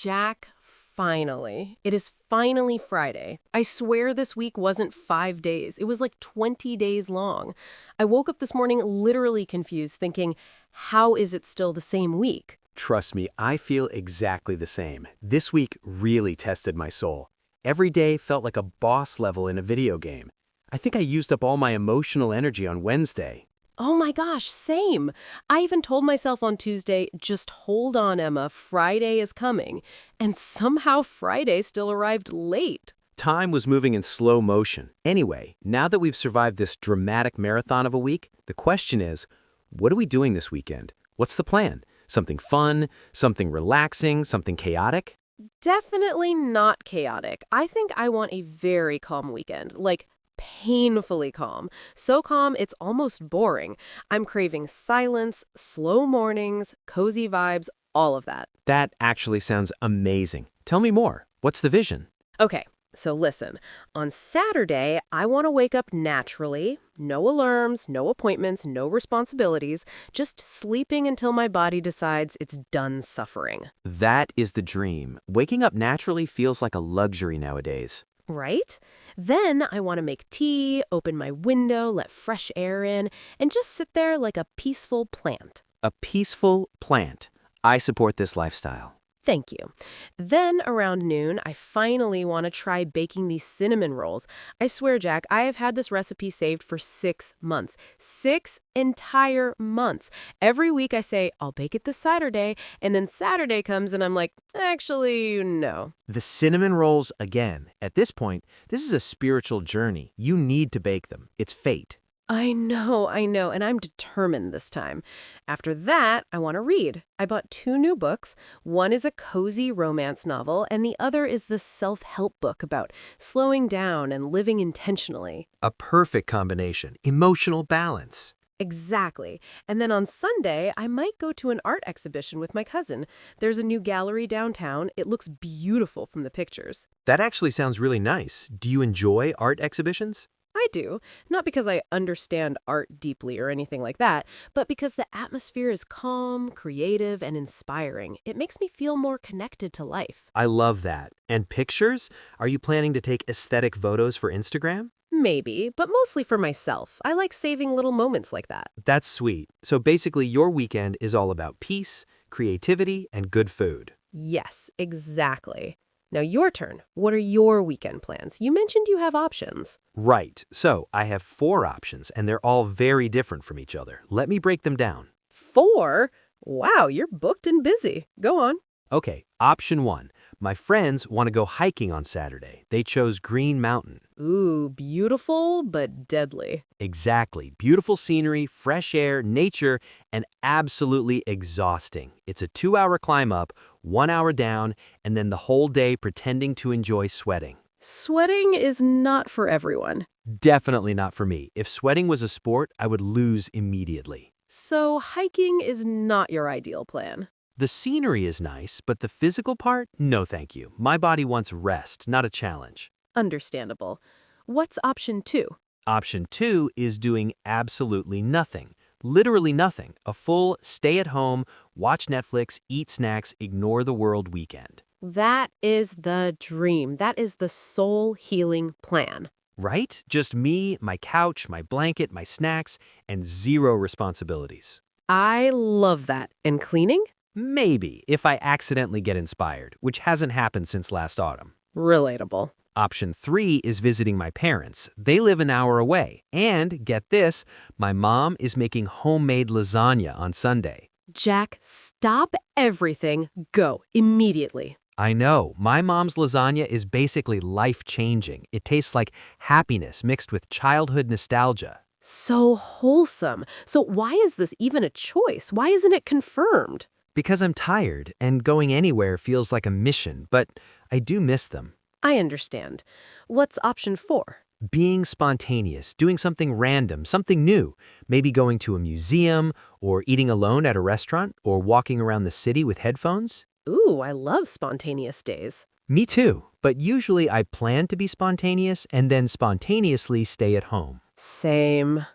Jack, finally. It is finally Friday. I swear this week wasn't 5 days. It was like 20 days long. I woke up this morning literally confused, thinking, how is it still the same week? Trust me, I feel exactly the same. This week really tested my soul. Every day felt like a boss level in a video game. I think I used up all my emotional energy on Wednesday. Oh my gosh, same. I even told myself on Tuesday, just hold on, Emma, Friday is coming. And somehow Friday still arrived late. Time was moving in slow motion. Anyway, now that we've survived this dramatic marathon of a week, the question is, what are we doing this weekend? What's the plan? Something fun? Something relaxing? Something chaotic? Definitely not chaotic. I think I want a very calm weekend, like painfully calm. So calm, it's almost boring. I'm craving silence, slow mornings, cozy vibes, all of that. That actually sounds amazing. Tell me more. What's the vision? Okay, so listen. On Saturday, I want to wake up naturally. No alarms, no appointments, no responsibilities. Just sleeping until my body decides it's done suffering. That is the dream. Waking up naturally feels like a luxury nowadays. Right? Then I want to make tea, open my window, let fresh air in, and just sit there like a peaceful plant. A peaceful plant. I support this lifestyle. Thank you. Then around noon, I finally want to try baking these cinnamon rolls. I swear, Jack, I have had this recipe saved for 6 months. 6 entire months. Every week I say, I'll bake it this Saturday, and then Saturday comes and I'm like, actually, no. The cinnamon rolls again. At this point, this is a spiritual journey. You need to bake them. It's fate. I know, and I'm determined this time. After that, I want to read. I bought 2 new books. One is a cozy romance novel, and the other is the self-help book about slowing down and living intentionally. A perfect combination. Emotional balance. Exactly. And then on Sunday, I might go to an art exhibition with my cousin. There's a new gallery downtown. It looks beautiful from the pictures. That actually sounds really nice. Do you enjoy art exhibitions? I do, not because I understand art deeply or anything like that, but because the atmosphere is calm, creative, and inspiring. It makes me feel more connected to life. I love that. And pictures? Are you planning to take aesthetic photos for Instagram? Maybe, but mostly for myself. I like saving little moments like that. That's sweet. So basically, your weekend is all about peace, creativity, and good food. Yes, exactly. Now your turn. What are your weekend plans? You mentioned you have options. Right. So I have 4 options, and they're all very different from each other. Let me break them down. 4? Wow, you're booked and busy. Go on. Okay, option 1. My friends want to go hiking on Saturday. They chose Green Mountain. Ooh, beautiful but deadly. Exactly. Beautiful scenery, fresh air, nature, and absolutely exhausting. It's a 2-hour climb up, 1 hour down, and then the whole day pretending to enjoy sweating. Sweating is not for everyone. Definitely not for me. If sweating was a sport, I would lose immediately. So hiking is not your ideal plan. The scenery is nice, but the physical part? No thank you. My body wants rest, not a challenge. Understandable. What's option 2? Option 2 is doing absolutely nothing. Literally nothing. A full stay-at-home, watch Netflix, eat snacks, ignore the world weekend. That is the dream. That is the soul-healing plan. Right? Just me, my couch, my blanket, my snacks, and 0 responsibilities. I love that. And cleaning? Maybe, if I accidentally get inspired, which hasn't happened since last autumn. Relatable. Option 3 is visiting my parents. They live an hour away. And, get this, my mom is making homemade lasagna on Sunday. Jack, stop everything. Go immediately. I know, my mom's lasagna is basically life-changing. It tastes like happiness mixed with childhood nostalgia. So wholesome. So why is this even a choice? Why isn't it confirmed? Because I'm tired, and going anywhere feels like a mission, but I do miss them. I understand. What's option 4? Being spontaneous, doing something random, something new. Maybe going to a museum, or eating alone at a restaurant, or walking around the city with headphones. Ooh, I love spontaneous days. Me too, but usually I plan to be spontaneous and then spontaneously stay at home. Same.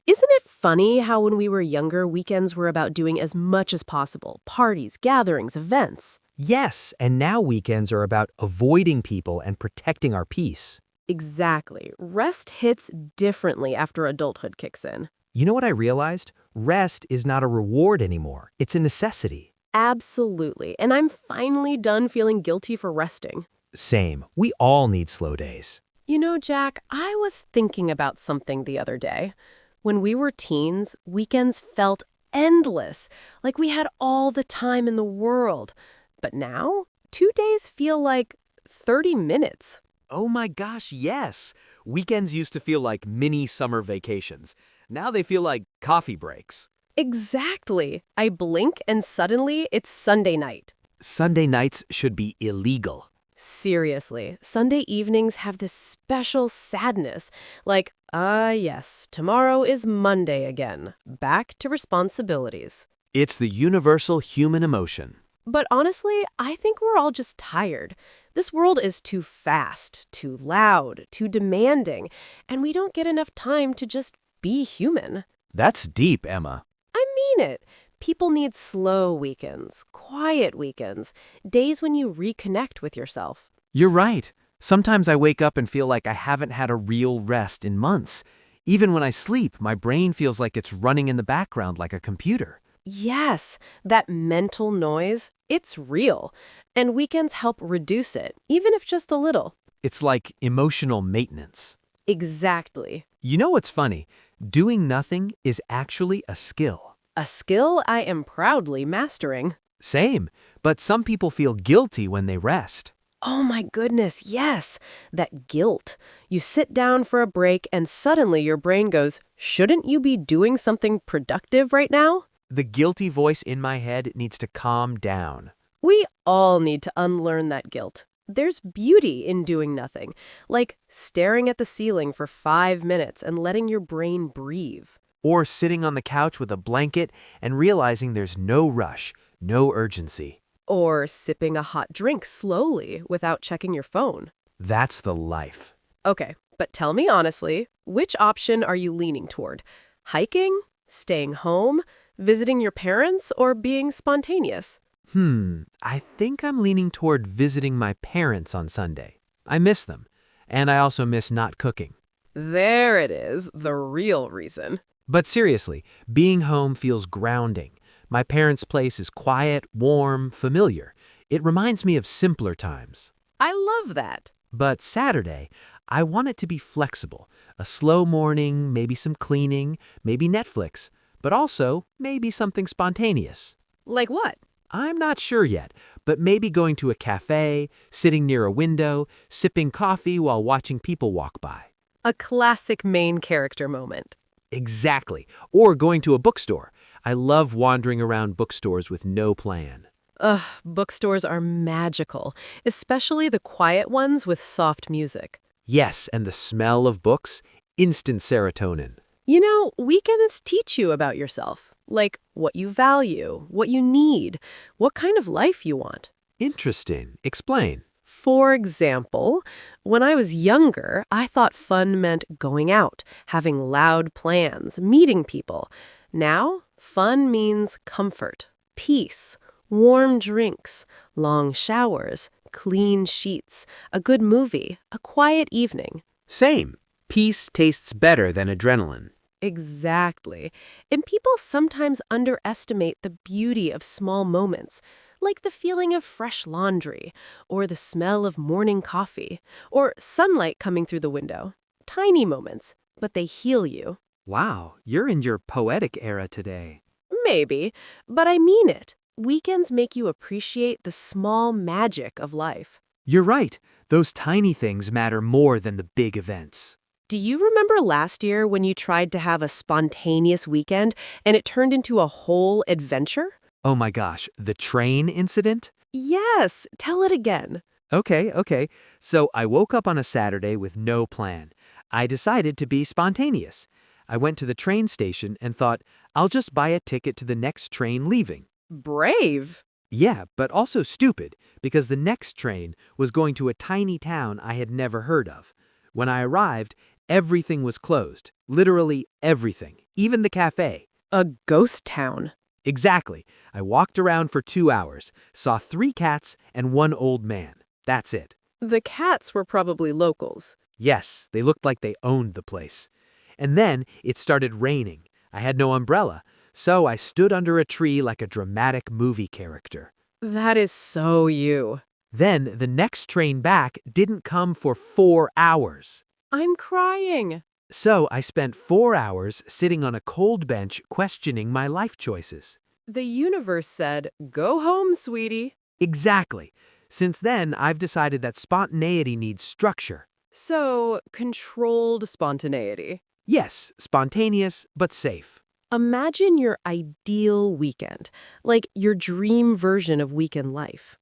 Isn't it funny how when we were younger, weekends were about doing as much as possible? Parties, gatherings, events. Yes, and now weekends are about avoiding people and protecting our peace. Exactly. Rest hits differently after adulthood kicks in. You know what I realized? Rest is not a reward anymore. It's a necessity. Absolutely. And I'm finally done feeling guilty for resting. Same. We all need slow days. You know, Jack, I was thinking about something the other day. When we were teens, weekends felt endless, like we had all the time in the world. But now, 2 days feel like 30 minutes. Oh my gosh, yes. Weekends used to feel like mini summer vacations. Now they feel like coffee breaks. Exactly. I blink and suddenly it's Sunday night. Sunday nights should be illegal. Seriously, Sunday evenings have this special sadness. Like, yes, tomorrow is Monday again. Back to responsibilities. It's the universal human emotion. But honestly, I think we're all just tired. This world is too fast, too loud, too demanding, and we don't get enough time to just be human. That's deep, Emma. I mean it. People need slow weekends, quiet weekends, days when you reconnect with yourself. You're right. Sometimes I wake up and feel like I haven't had a real rest in months. Even when I sleep, my brain feels like it's running in the background like a computer. Yes, that mental noise, it's real. And weekends help reduce it, even if just a little. It's like emotional maintenance. Exactly. You know what's funny? Doing nothing is actually a skill. A skill I am proudly mastering. Same, but some people feel guilty when they rest. Oh my goodness, yes. That guilt. You sit down for a break and suddenly your brain goes, shouldn't you be doing something productive right now? The guilty voice in my head needs to calm down. We all need to unlearn that guilt. There's beauty in doing nothing, like staring at the ceiling for 5 minutes and letting your brain breathe. Or sitting on the couch with a blanket and realizing there's no rush, no urgency. Or sipping a hot drink slowly without checking your phone. That's the life. Okay, but tell me honestly, which option are you leaning toward? Hiking? Staying home? Visiting your parents? Or being spontaneous? I think I'm leaning toward visiting my parents on Sunday. I miss them, and I also miss not cooking. There it is, the real reason. But seriously, being home feels grounding. My parents' place is quiet, warm, familiar. It reminds me of simpler times. I love that. But Saturday, I want it to be flexible. A slow morning, maybe some cleaning, maybe Netflix, but also maybe something spontaneous. Like what? I'm not sure yet, but maybe going to a cafe, sitting near a window, sipping coffee while watching people walk by. A classic main character moment. Exactly. Or going to a bookstore. I love wandering around bookstores with no plan. Ugh, bookstores are magical, especially the quiet ones with soft music. Yes, and the smell of books, instant serotonin. You know, weekends teach you about yourself, like what you value, what you need, what kind of life you want. Interesting. Explain. For example, when I was younger, I thought fun meant going out, having loud plans, meeting people. Now, fun means comfort, peace, warm drinks, long showers, clean sheets, a good movie, a quiet evening. Same. Peace tastes better than adrenaline. Exactly. And people sometimes underestimate the beauty of small moments, like the feeling of fresh laundry, or the smell of morning coffee, or sunlight coming through the window. Tiny moments, but they heal you. Wow, you're in your poetic era today. Maybe, but I mean it. Weekends make you appreciate the small magic of life. You're right. Those tiny things matter more than the big events. Do you remember last year when you tried to have a spontaneous weekend and it turned into a whole adventure? Oh my gosh, the train incident? Yes, tell it again. Okay. So I woke up on a Saturday with no plan. I decided to be spontaneous. I went to the train station and thought, I'll just buy a ticket to the next train leaving. Brave. Yeah, but also stupid, because the next train was going to a tiny town I had never heard of. When I arrived, Everything was closed. Literally everything. Even the cafe. A ghost town. Exactly. I walked around for 2 hours, saw 3 cats and 1 old man. That's it. The cats were probably locals. Yes, they looked like they owned the place. And then it started raining. I had no umbrella, so I stood under a tree like a dramatic movie character. That is so you. Then the next train back didn't come for 4 hours. I'm crying. So I spent 4 hours sitting on a cold bench questioning my life choices. The universe said, "Go home, sweetie." Exactly. Since then, I've decided that spontaneity needs structure. So, controlled spontaneity. Yes, spontaneous, but safe. Imagine your ideal weekend, like your dream version of weekend life.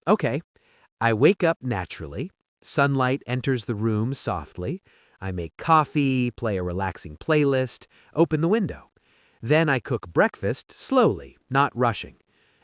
Okay. I wake up naturally. Sunlight enters the room softly. I make coffee, play a relaxing playlist, open the window. Then I cook breakfast slowly, not rushing.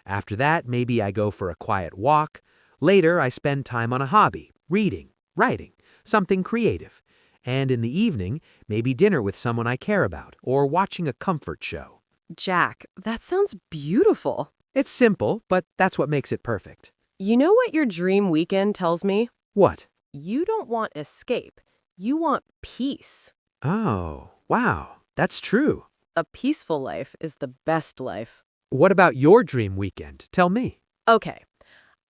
After that, maybe I go for a quiet walk. Later, I spend time on a hobby, reading, writing, something creative. And in the evening, maybe dinner with someone I care about or watching a comfort show. Jack, that sounds beautiful. It's simple, but that's what makes it perfect. You know what your dream weekend tells me? What? You don't want escape. You want peace. Oh, wow, that's true. A peaceful life is the best life. What about your dream weekend? Tell me. Okay,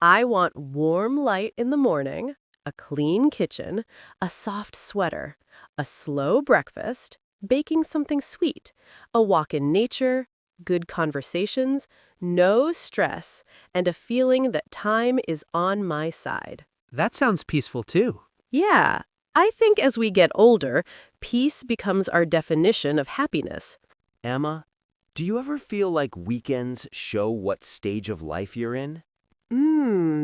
I want warm light in the morning, a clean kitchen, a soft sweater, a slow breakfast, baking something sweet, a walk in nature, good conversations, no stress, and a feeling that time is on my side. That sounds peaceful too. Yeah, I think as we get older, peace becomes our definition of happiness. Emma, do you ever feel like weekends show what stage of life you're in?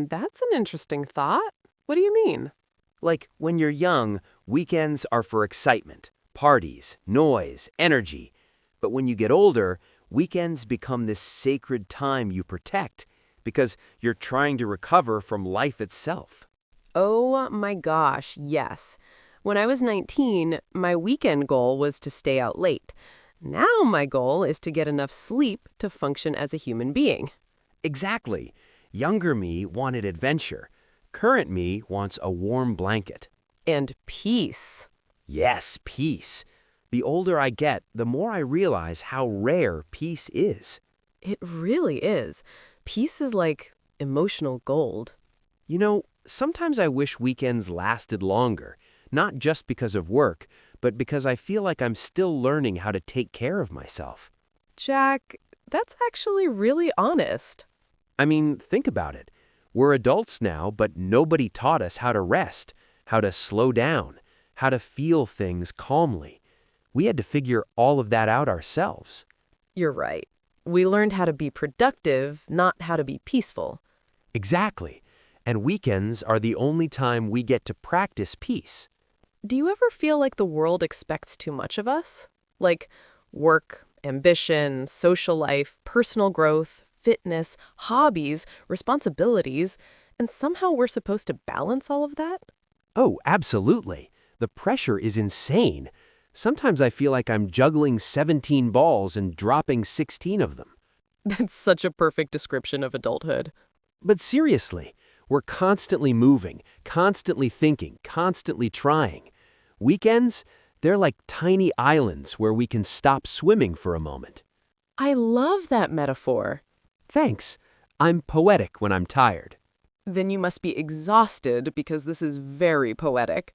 That's an interesting thought. What do you mean? Like, when you're young, weekends are for excitement, parties, noise, energy. But when you get older, weekends become this sacred time you protect because you're trying to recover from life itself. Oh my gosh, yes. When I was 19, my weekend goal was to stay out late. Now my goal is to get enough sleep to function as a human being. Exactly. Younger me wanted adventure. Current me wants a warm blanket. And peace. Yes, peace. The older I get, the more I realize how rare peace is. It really is. Peace is like emotional gold. You know, sometimes I wish weekends lasted longer, not just because of work, but because I feel like I'm still learning how to take care of myself. Jack, that's actually really honest. I mean, think about it. We're adults now, but nobody taught us how to rest, how to slow down, how to feel things calmly. We had to figure all of that out ourselves. You're right. We learned how to be productive, not how to be peaceful. Exactly. And weekends are the only time we get to practice peace. Do you ever feel like the world expects too much of us? Like work, ambition, social life, personal growth, fitness, hobbies, responsibilities, and somehow we're supposed to balance all of that? Oh, absolutely. The pressure is insane. Sometimes I feel like I'm juggling 17 balls and dropping 16 of them. That's such a perfect description of adulthood. But seriously, we're constantly moving, constantly thinking, constantly trying. Weekends, they're like tiny islands where we can stop swimming for a moment. I love that metaphor. Thanks. I'm poetic when I'm tired. Then you must be exhausted because this is very poetic.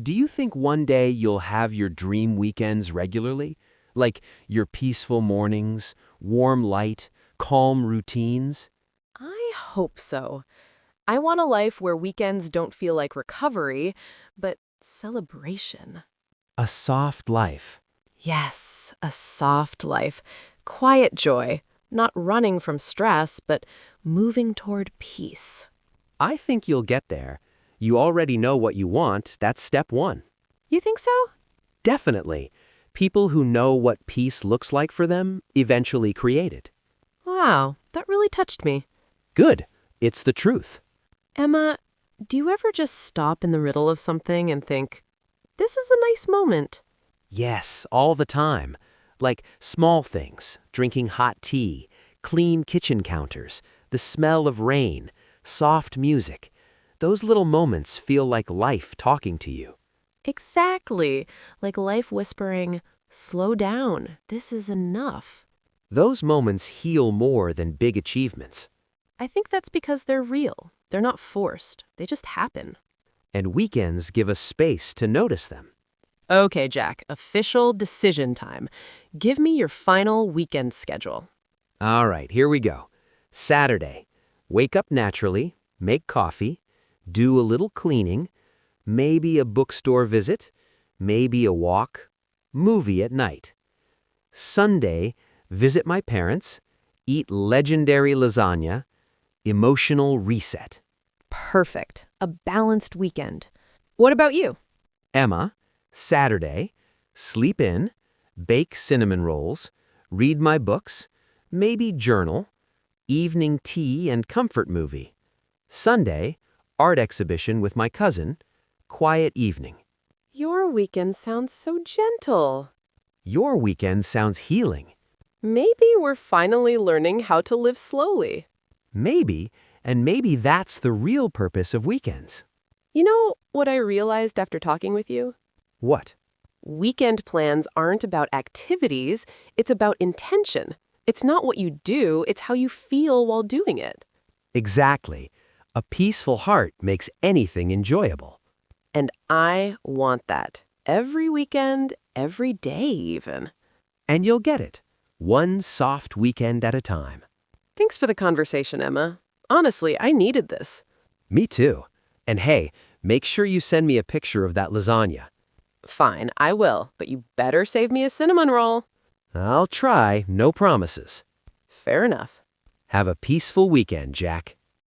Do you think one day you'll have your dream weekends regularly? Like your peaceful mornings, warm light, calm routines? I hope so. I want a life where weekends don't feel like recovery, but celebration. A soft life. Yes, a soft life. Quiet joy. Not running from stress, but moving toward peace. I think you'll get there. You already know what you want. That's step one. You think so? Definitely. People who know what peace looks like for them eventually create it. Wow, that really touched me. Good. It's the truth. Emma, do you ever just stop in the middle of something and think, This is a nice moment. Yes, all the time. Like small things, drinking hot tea, clean kitchen counters, the smell of rain, soft music. Those little moments feel like life talking to you. Exactly. Like life whispering, slow down. This is enough. Those moments heal more than big achievements. I think that's because they're real. They're not forced. They just happen. And weekends give us space to notice them. Okay, Jack, official decision time. Give me your final weekend schedule. All right, here we go. Saturday. Wake up naturally, make coffee, do a little cleaning, maybe a bookstore visit, maybe a walk, movie at night. Sunday, visit my parents, eat legendary lasagna, emotional reset. Perfect. A balanced weekend. What about you? Emma, Saturday, sleep in, bake cinnamon rolls, read my books, maybe journal, evening tea and comfort movie. Sunday, art exhibition with my cousin, quiet evening. Your weekend sounds so gentle. Your weekend sounds healing. Maybe we're finally learning how to live slowly. Maybe, and maybe that's the real purpose of weekends. You know what I realized after talking with you? What? Weekend plans aren't about activities, it's about intention. It's not what you do, it's how you feel while doing it. Exactly. A peaceful heart makes anything enjoyable. And I want that. Every weekend, every day even. And you'll get it, one soft weekend at a time. Thanks for the conversation, Emma. Honestly, I needed this. Me too. And hey, make sure you send me a picture of that lasagna. Fine, I will, but you better save me a cinnamon roll. I'll try, no promises. Fair enough. Have a peaceful weekend, Jack.